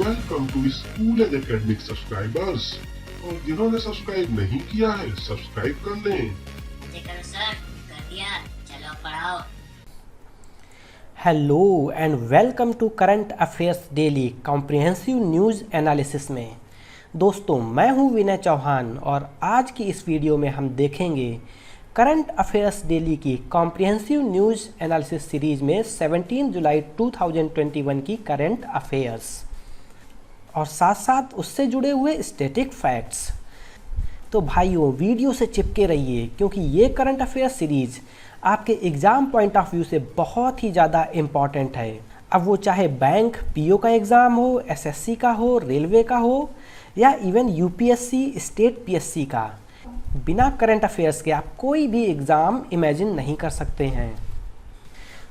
Welcome to school and academic subscribers. और जिन्होंने subscribe नहीं किया है सब्सक्राइब कर लें। जी करो सर, कर दिया, चलो पढ़ाओ। Hello and welcome to current affairs daily comprehensive news analysis में। दोस्तों, मैं हूं विनय चौहान और आज की इस वीडियो में हम देखेंगे करंट अफेयर्स डेली की कॉम्प्रिहेंसिव न्यूज़ एनालिसिस सीरीज़ में 17 जुलाई 2021 की करंट अफेयर्स और साथ साथ उससे जुड़े हुए स्टैटिक फैक्ट्स। तो भाइयों, वीडियो से चिपके रहिए क्योंकि ये करंट अफेयर्स सीरीज़ आपके एग्ज़ाम पॉइंट ऑफ व्यू से बहुत ही ज़्यादा इम्पॉर्टेंट है। अब वो चाहे बैंक पीओ का एग्ज़ाम हो, एसएससी का हो, रेलवे का हो या इवन यूपीएससी, स्टेट पीएससी का, बिना करंट अफेयर्स के आप कोई भी एग्ज़ाम इमेजिन नहीं कर सकते हैं।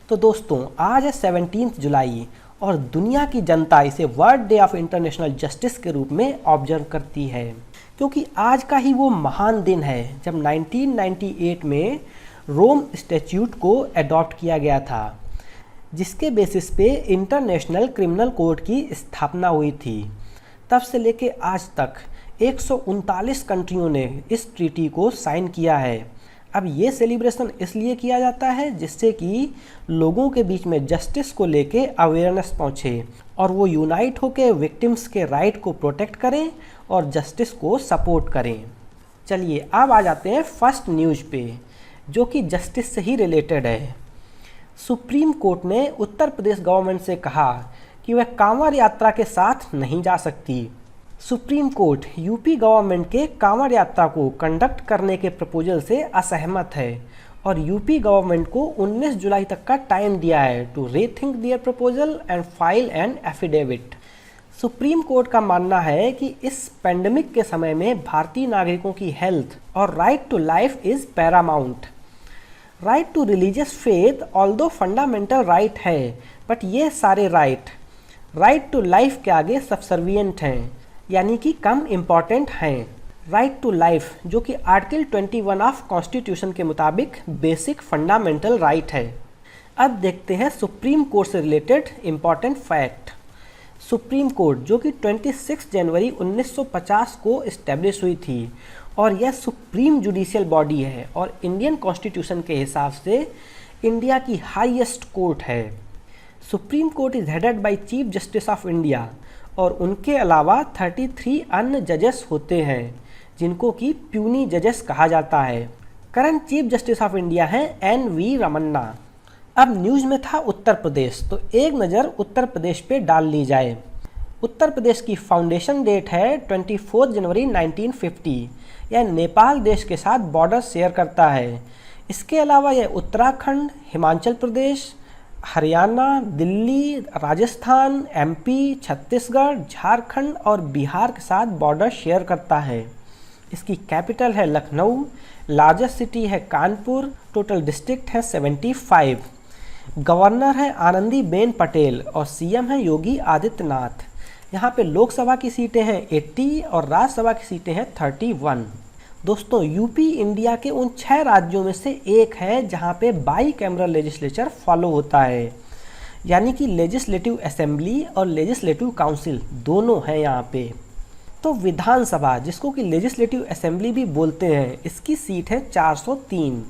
तो दोस्तों, आज है 17 जुलाई और दुनिया की जनता इसे world day of international justice के रूप में ऑब्जर्व करती है, क्योंकि आज का ही वो महान दिन है जब 1998 में रोम स्टैट्यूट को अडॉप्ट किया गया था, जिसके बेसिस पे इंटरनेशनल क्रिमिनल कोर्ट की स्थापना हुई थी। तब से लेके आज तक 139 कंट्रियों ने इस ट्रीटी को साइन किया है। अब ये सेलिब्रेशन इसलिए किया जाता है जिससे कि लोगों के बीच में जस्टिस को लेके अवेयरनेस पहुँचे और वो यूनाइट होकर विक्टिम्स के राइट को प्रोटेक्ट करें और जस्टिस को सपोर्ट करें। चलिए अब आ जाते हैं फर्स्ट न्यूज़ पे, जो कि जस्टिस से ही रिलेटेड है। सुप्रीम कोर्ट ने उत्तर प्रदेश गवर्नमेंट से कहा कि वह कांवड़ यात्रा के साथ नहीं जा सकती। सुप्रीम कोर्ट यूपी गवर्नमेंट के कांवड़ यात्रा को कंडक्ट करने के प्रपोजल से असहमत है और यूपी गवर्नमेंट को 19 जुलाई तक का टाइम दिया है to rethink their proposal and file an affidavit. Supreme court का मानना है कि इस पेंडेमिक के समय में भारतीय नागरिकों की हेल्थ और right to life is paramount. Right to religious faith although fundamental right है, बट ये सारे राइट टू लाइफ के आगे सबसर्विएंट हैं, यानी कि कम इम्पॉर्टेंट हैं। राइट टू लाइफ, जो कि आर्टिकल 21 ऑफ कॉन्स्टिट्यूशन के मुताबिक बेसिक फंडामेंटल राइट है। अब देखते हैं सुप्रीम कोर्ट से related important fact. Supreme court, जो कि 26 जनवरी 1950 को इस्टेब्लिश हुई थी और यह सुप्रीम जुडिशियल बॉडी है और इंडियन कॉन्स्टिट्यूशन के हिसाब से इंडिया की हाईएस्ट कोर्ट है। Supreme court is headed by chief justice of India और उनके अलावा 33 अन्य जजेस होते हैं जिनको कि प्यूनी जजेस कहा जाता है। Current chief justice of India हैं एन.वी. रमन्ना। अब न्यूज़ में था उत्तर प्रदेश, तो एक नज़र उत्तर प्रदेश पे डाल ली जाए। उत्तर प्रदेश की फाउंडेशन डेट है 24 जनवरी 1950। यह नेपाल देश के साथ बॉर्डर शेयर करता है। इसके अलावा यह उत्तराखंड, हिमाचल प्रदेश, हरियाणा, दिल्ली, राजस्थान, एमपी, छत्तीसगढ़, झारखंड और बिहार के साथ बॉर्डर शेयर करता है। इसकी कैपिटल है लखनऊ, लार्जेस्ट सिटी है कानपुर, टोटल डिस्ट्रिक्ट है 75। गवर्नर है आनंदीबेन पटेल और सीएम है योगी आदित्यनाथ। यहाँ पे लोकसभा की सीटें हैं 80 और राज्यसभा की सीटें हैं 31। दोस्तों, यूपी इंडिया के उन 6 राज्यों में से एक है जहाँ पे बाई कैमरल लेजिस्लेचर फॉलो होता है, यानी कि लेजिस्लेटिव असेंबली और लेजिस्लेटिव काउंसिल दोनों हैं यहाँ पे। तो विधानसभा, जिसको कि लेजिस्लेटिव असेंबली भी बोलते हैं, इसकी सीट है 403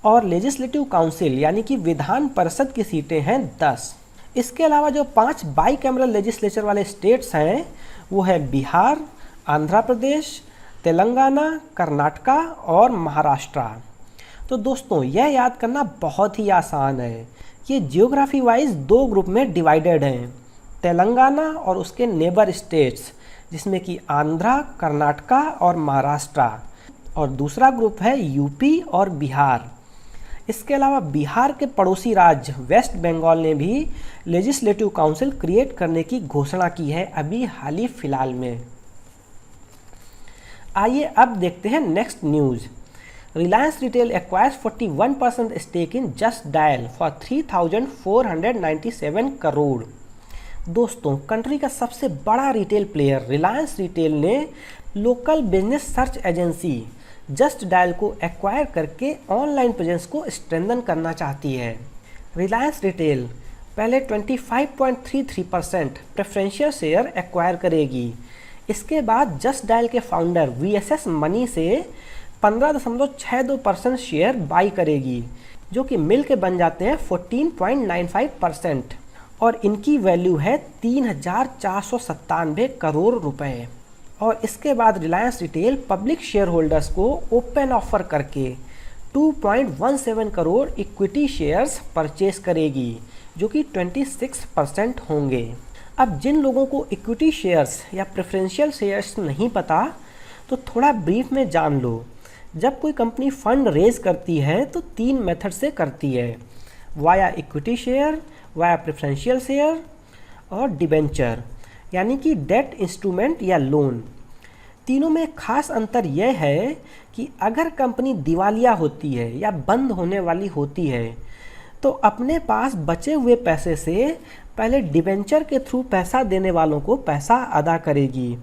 और लेजिस्लेटिव काउंसिल यानी कि विधान परिषद की सीटें हैं 10। इसके अलावा जो 5 बाई कैमरल लेजिस्लेचर वाले स्टेट्स हैं वो है बिहार, आंध्र प्रदेश, तेलंगाना, कर्नाटका और महाराष्ट्र। तो दोस्तों, यह याद करना बहुत ही आसान है। ये जियोग्राफी वाइज 2 ग्रुप में डिवाइडेड हैं, तेलंगाना और उसके नेबर स्टेट्स, जिसमें कि आंध्रा, कर्नाटका और महाराष्ट्र, और दूसरा ग्रुप है यूपी और बिहार। इसके अलावा बिहार के पड़ोसी राज्य वेस्ट बंगाल ने भी लेजिस्लेटिव काउंसिल क्रिएट करने की घोषणा की है अभी हाल ही फिलहाल में। आइए अब देखते हैं next news. Reliance retail acquires 41% stake in just dial for 3,497 crore. दोस्तों, कंट्री का सबसे बड़ा रिटेल प्लेयर रिलायंस रिटेल ने local business search agency just dial को एक्वायर करके ऑनलाइन प्रेजेंस को स्ट्रेंथन करना चाहती है। रिलायंस रिटेल पहले 25.33% प्रेफरेंशियल शेयर एक्वायर करेगी। इसके बाद जस्ट डायल के फाउंडर VSS मनी से 15.62% शेयर बाई करेगी, जो कि मिल के बन जाते हैं 14.95%, और इनकी वैल्यू है 3,497 करोड़ रुपए। और इसके बाद Reliance retail public share holders को ओपन ऑफर करके 2.17 करोड़ इक्विटी शेयर्स परचेस करेगी, जो कि 26% होंगे। अब जिन लोगों को इक्विटी शेयर्स या प्रेफरेंशियल शेयर्स नहीं पता, तो थोड़ा ब्रीफ में जान लो। जब कोई कंपनी फंड रेज करती है तो 3 मेथड से करती है, via equity share, via preferential share और डिबेंचर, यानी कि डेट इंस्ट्रूमेंट या लोन। तीनों में खास अंतर यह है कि अगर कंपनी दिवालिया होती है या बंद होने वाली होती है तो अपने पास बचे हुए पैसे से पहले डिबेंचर के थ्रू पैसा देने वालों को पैसा अदा करेगी,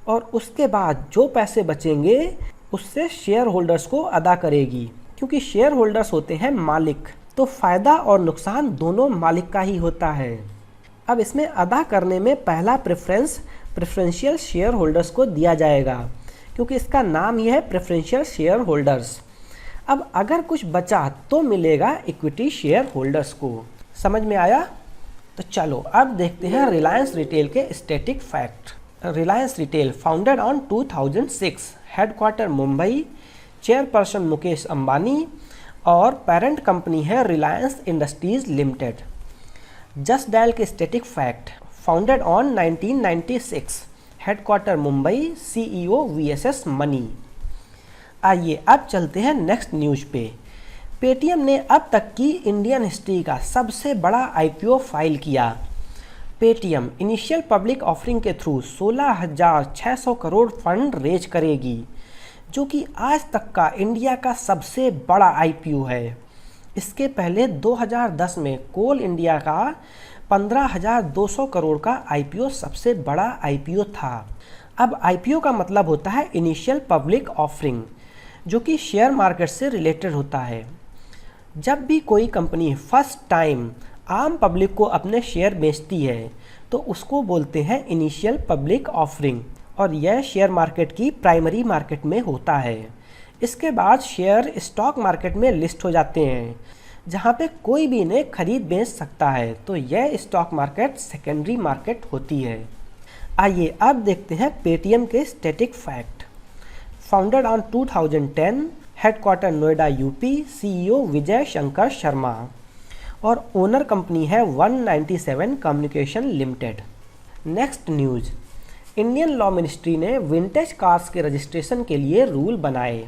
और उसके बाद जो पैसे बचेंगे उससे शेयर होल्डर्स को अदा करेगी। क्योंकि शेयर होल्डर्स होते हैं मालिक, तो फ़ायदा और नुकसान दोनों मालिक का ही होता है। अब इसमें अदा करने में पहला प्रेफरेंशियल शेयर होल्डर्स को दिया जाएगा, क्योंकि इसका नाम ही है प्रेफरेंशियल शेयर होल्डर्स। अब अगर कुछ बचा तो मिलेगा इक्विटी शेयर होल्डर्स को। समझ में आया? तो चलो अब देखते हैं रिलायंस रिटेल के static fact. Reliance retail founded on 2006, headquarter Mumbai, chairperson Mukesh Ambani, और पेरेंट कंपनी है Reliance Industries Limited. Just Dial के static fact, founded on 1996, headquarter Mumbai, CEO VSS Mani. आइए अब चलते हैं नेक्स्ट न्यूज पे। पेटीएम ने अब तक की इंडियन हिस्ट्री का सबसे बड़ा IPO फाइल किया। पेटीएम इनिशियल पब्लिक ऑफरिंग के थ्रू 16,600 करोड़ फंड रेज करेगी, जो कि आज तक का इंडिया का सबसे बड़ा IPO है। इसके पहले 2010 में कोल इंडिया का 15,200 करोड़ का IPO सबसे बड़ा IPO था। अब IPO का मतलब होता है इनिशियल पब्लिक ऑफरिंग, जो कि शेयर मार्केट से रिलेटेड होता है। जब भी कोई कंपनी फर्स्ट टाइम आम पब्लिक को अपने शेयर बेचती है तो उसको बोलते हैं इनिशियल पब्लिक ऑफरिंग, और यह शेयर मार्केट की प्राइमरी मार्केट में होता है। इसके बाद शेयर स्टॉक मार्केट में लिस्ट हो जाते हैं, जहां पे कोई भी इन्हें खरीद बेच सकता है, तो यह स्टॉक मार्केट सेकेंडरी मार्केट होती है। आइए अब देखते हैं पेटीएम के static fact. Founded on 2010, headquarter Noida UP, CEO Vijay Shankar Sharma, और ओनर कंपनी है 197 communication limited. Next news, Indian law ministry ने विंटेज कार्स के रजिस्ट्रेशन के लिए रूल बनाए।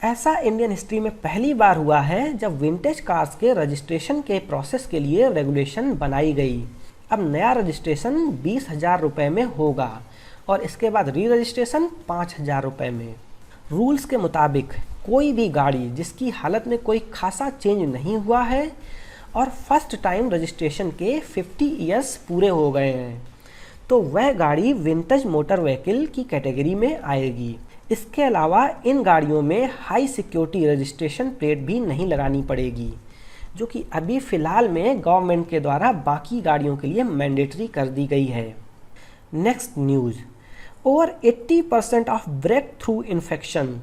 ऐसा इंडियन हिस्ट्री में पहली बार हुआ है जब विंटेज कार्स के रजिस्ट्रेशन के प्रोसेस के लिए रेगुलेशन बनाई गई। अब नया रजिस्ट्रेशन 20,000 रुपये में होगा और इसके बाद री रजिस्ट्रेशन 5,000 रुपये में। रूल्स के मुताबिक कोई भी गाड़ी जिसकी हालत में कोई खासा चेंज नहीं हुआ है और फर्स्ट टाइम रजिस्ट्रेशन के 50 ईयर्स पूरे हो गए हैं तो वह गाड़ी विंटेज मोटर व्हीकल की कैटेगरी में आएगी। इसके अलावा इन गाड़ियों में हाई सिक्योरिटी रजिस्ट्रेशन प्लेट भी नहीं लगानी पड़ेगी, जो कि अभी फ़िलहाल में गवर्नमेंट के द्वारा बाकी गाड़ियों के लिए मैंडेटरी कर दी गई है। Next news, over 80% of breakthrough infection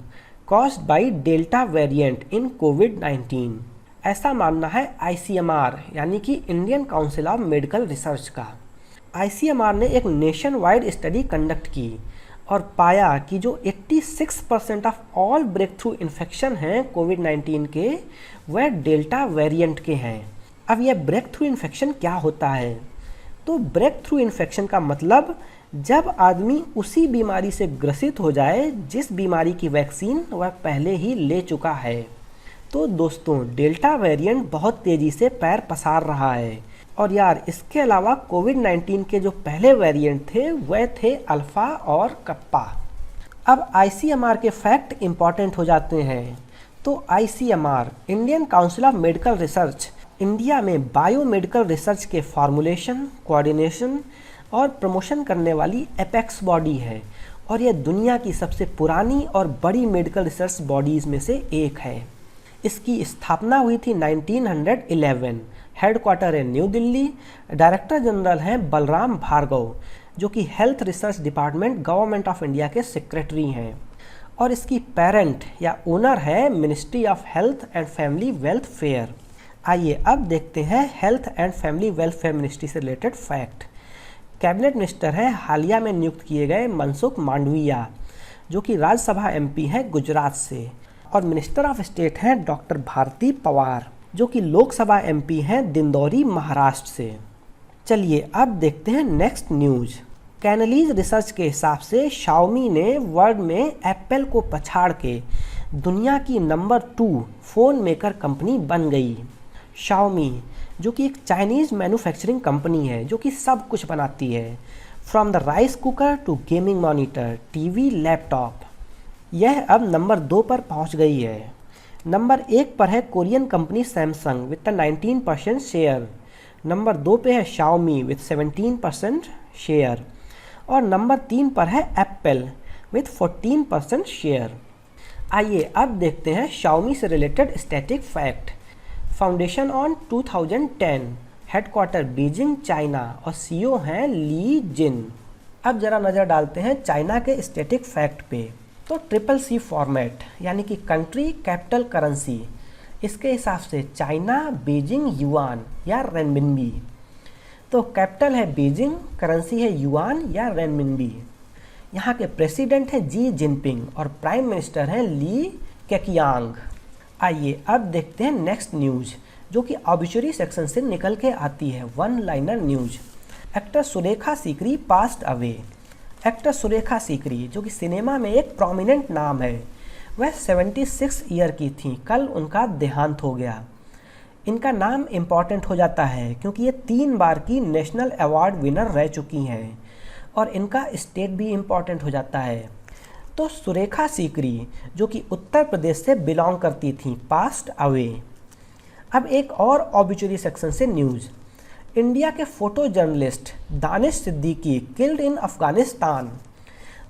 caused by delta variant in कोविड-19। ऐसा मानना है ICMR यानी कि Indian Council of Medical Research का। ICMR ने एक नेशन वाइड स्टडी कंडक्ट की और पाया कि जो 86% of all breakthrough infection हैं कोविड-19 के वह डेल्टा वेरिएंट के हैं। अब यह ब्रेक थ्रू इन्फेक्शन क्या होता है? तो ब्रेक थ्रू इन्फेक्शन का मतलब जब आदमी उसी बीमारी से ग्रसित हो जाए जिस बीमारी की वैक्सीन वह पहले ही ले चुका है। तो दोस्तों डेल्टा वेरिएंट बहुत तेज़ी से पैर पसार रहा है। और यार इसके अलावा कोविड-19 के जो पहले वेरिएंट थे वह थे अल्फ़ा और कप्पा। अब ICMR के फैक्ट इम्पॉर्टेंट हो जाते हैं। तो ICMR Indian Council of Medical research India में बायोमेडिकल रिसर्च के फॉर्मुलेशन, कोऑर्डिनेशन और प्रमोशन करने वाली एपेक्स बॉडी है और यह दुनिया की सबसे पुरानी और बड़ी मेडिकल रिसर्च बॉडीज़ में से एक है। इसकी स्थापना हुई थी 1911 हेडक्वार्टर है न्यू दिल्ली। डायरेक्टर जनरल हैं बलराम भार्गव, जो कि health research department government of India के सेक्रेटरी हैं। और इसकी पेरेंट या ओनर है ministry of health and family welfare. आइए अब देखते हैं health and family welfare ministry से रिलेटेड फैक्ट। कैबिनेट मिनिस्टर हैं हालिया में नियुक्त किए गए मनसुख मांडविया, जो कि राज्यसभा एमपी हैं गुजरात से। और मिनिस्टर ऑफ स्टेट हैं डॉक्टर भारती पवार, जो कि लोकसभा एमपी हैं दिंदौरी महाराष्ट्र से। चलिए अब देखते हैं नेक्स्ट न्यूज़। कैनलीज रिसर्च के हिसाब से शाओमी ने वर्ल्ड में एप्पल को पछाड़ के दुनिया की नंबर 2 फ़ोन मेकर कंपनी बन गई। शाओमी जो कि एक चाइनीज़ मैन्युफैक्चरिंग कंपनी है, जो कि सब कुछ बनाती है, from the rice cooker to gaming monitor, TV, laptop. यह अब नंबर 2 पर पहुंच गई है। नंबर 1 पर है Korean company Samsung with 19% share. Number 2 पे है शाओमी विद 17% शेयर। और नंबर 3 पर है एप्पल विद 14% शेयर। आइए अब देखते हैं शाओमी से related static fact. Foundation on 2010, headquarter Beijing China और सीईओ हैं ली जिन। अब जरा नज़र डालते हैं चाइना के स्टैटिक फैक्ट पे। तो CCC फॉर्मेट यानी कि कंट्री कैपिटल करेंसी, इसके हिसाब से चाइना बीजिंग युआन या रेनमिनबी। तो कैपिटल है बीजिंग, करेंसी है युआन या रेनमिनबी। यहाँ के प्रेसिडेंट हैं जी जिनपिंग और प्राइम मिनिस्टर हैं ली केकियांग। आइए अब देखते हैं नेक्स्ट न्यूज़, जो कि ऑब्ituary सेक्शन से निकल के आती है, one liner news. Actor Surekha Sikri passed away. Actor Surekha Sikri जो कि सिनेमा में एक प्रोमिनेंट नाम है, वह 76 ईयर की थी। कल उनका देहांत हो गया। इनका नाम इम्पॉर्टेंट हो जाता है क्योंकि ये 3 बार की नेशनल अवार्ड विनर रह चुकी हैं और इनका स्टेट भी इम्पॉर्टेंट हो जाता है। तो सुरेखा सीकरी जो कि उत्तर प्रदेश से बिलोंग करती थी, पास्ट अवे। अब एक और ऑब्ituary सेक्शन से न्यूज़। इंडिया के photo journalist Danish Siddiqui killed in Afghanistan.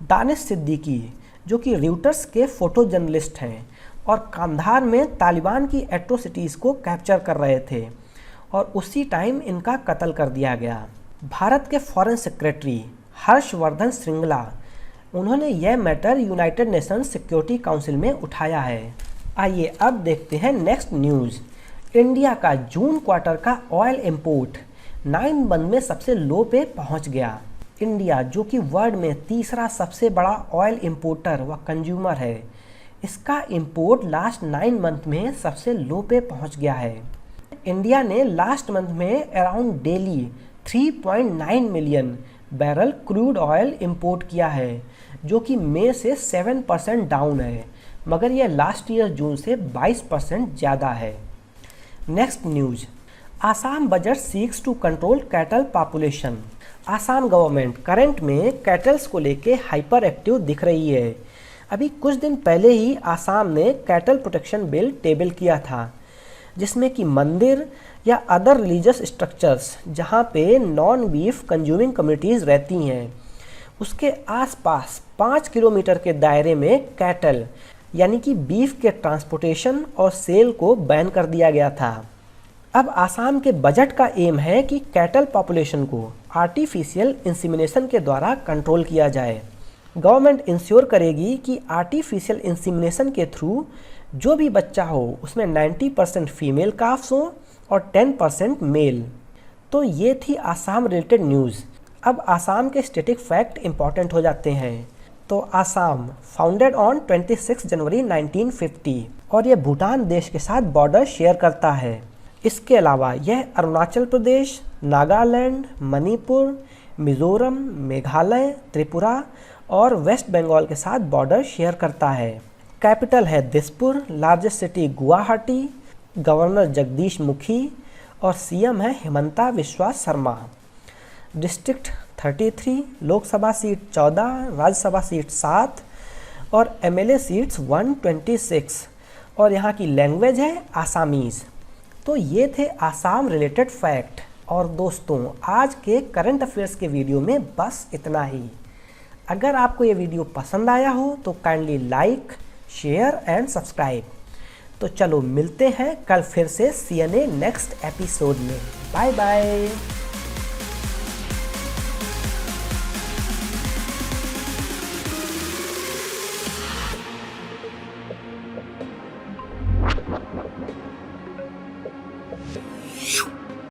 Danish Siddiqui जो कि र्यूटर्स के फोटो जर्नलिस्ट हैं और कांधार में तालिबान की एट्रोसिटीज़ को कैप्चर कर रहे थे और उसी टाइम इनका कत्ल कर दिया गया। भारत के फॉरेन सेक्रेटरी हर्षवर्धन श्रृंगला, उन्होंने यह matter United Nations security council में उठाया है। आइए अब देखते हैं नेक्स्ट न्यूज़। इंडिया का जून क्वार्टर का ऑयल इंपोर्ट 9 मंथ में सबसे लो पे पहुंच गया। इंडिया जो कि वर्ल्ड में तीसरा सबसे बड़ा ऑयल इंपोर्टर व कंज्यूमर है, इसका इंपोर्ट लास्ट 9 मंथ में सबसे लो पे पहुंच गया है। इंडिया ने लास्ट मंथ में around daily 3.9 million barrel crude oil import किया है, जो कि मई से 7% डाउन है, मगर यह लास्ट ईयर जून से 22% ज़्यादा है। Next news. Assam budget seeks to control cattle population. Assam government current में कैटल्स को लेके हाइपर एक्टिव दिख रही है। अभी कुछ दिन पहले ही आसाम ने कैटल प्रोटेक्शन बिल टेबल किया था, जिसमें कि मंदिर या अदर रिलीजियस स्ट्रक्चर्स जहाँ पे नॉन बीफ कंज्यूमिंग कम्युनिटीज़ रहती हैं, उसके आसपास 5 किलोमीटर के दायरे में कैटल यानी कि बीफ के ट्रांसपोर्टेशन और सेल को बैन कर दिया गया था। अब आसाम के बजट का एम है कि कैटल पॉपुलेशन को आर्टिफिशियल इंसीमिनेशन के द्वारा कंट्रोल किया जाए। गवर्नमेंट इंश्योर करेगी कि आर्टिफिशियल इंसीमिनेशन के थ्रू जो भी बच्चा हो उसमें 90% फीमेल काफ्स हो और 10% मेल। तो ये थी आसाम रिलेटेड न्यूज़। अब आसाम के स्टैटिक फैक्ट इंपॉर्टेंट हो जाते हैं। तो आसाम फाउंडेड ऑन 26 जनवरी 1950 और ये भूटान देश के साथ बॉर्डर शेयर करता है। इसके अलावा यह अरुणाचल प्रदेश, नागालैंड, मणिपुर, मिज़ोरम, मेघालय, त्रिपुरा और वेस्ट बंगाल के साथ बॉर्डर शेयर करता है। कैपिटल है Dispur, largest city Guwahati, governor Jagdish Mukhi और सीएम है हिमंता विश्वा Sharma. District 33, Lok Sabha seat 14, Rajya Sabha seat 7 और एमएलए सीट्स 126 और यहाँ की लैंग्वेज है आसामीज़। तो ये थे आसाम रिलेटेड फैक्ट। और दोस्तों आज के करंट अफेयर्स के वीडियो में बस इतना ही। अगर आपको ये वीडियो पसंद आया हो तो kindly like, share and subscribe. तो चलो मिलते हैं कल फिर से CNA नेक्स्ट एपिसोड में। Bye bye.